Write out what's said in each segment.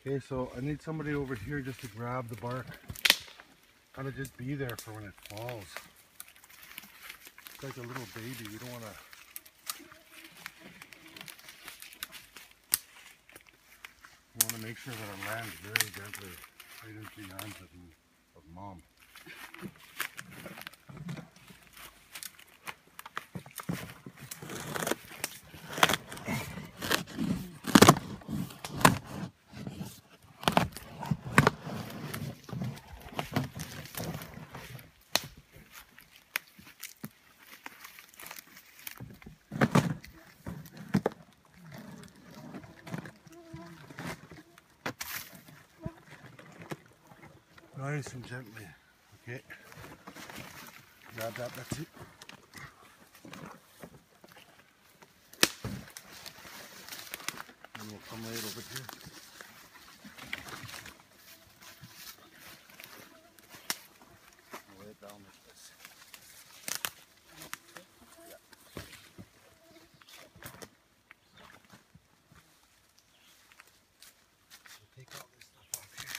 Okay, so I need somebody over here just to grab the bark. Kind of just be there for when it falls. It's like a little baby. You don't want to. You want to make sure that it lands very gently right into the arms of mom. Nice and gently. Okay. Grab that, Betsy. And we'll come right over here. Lay it down like this. So take all this stuff off here.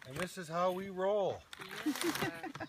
And this is how we roll. Yeah.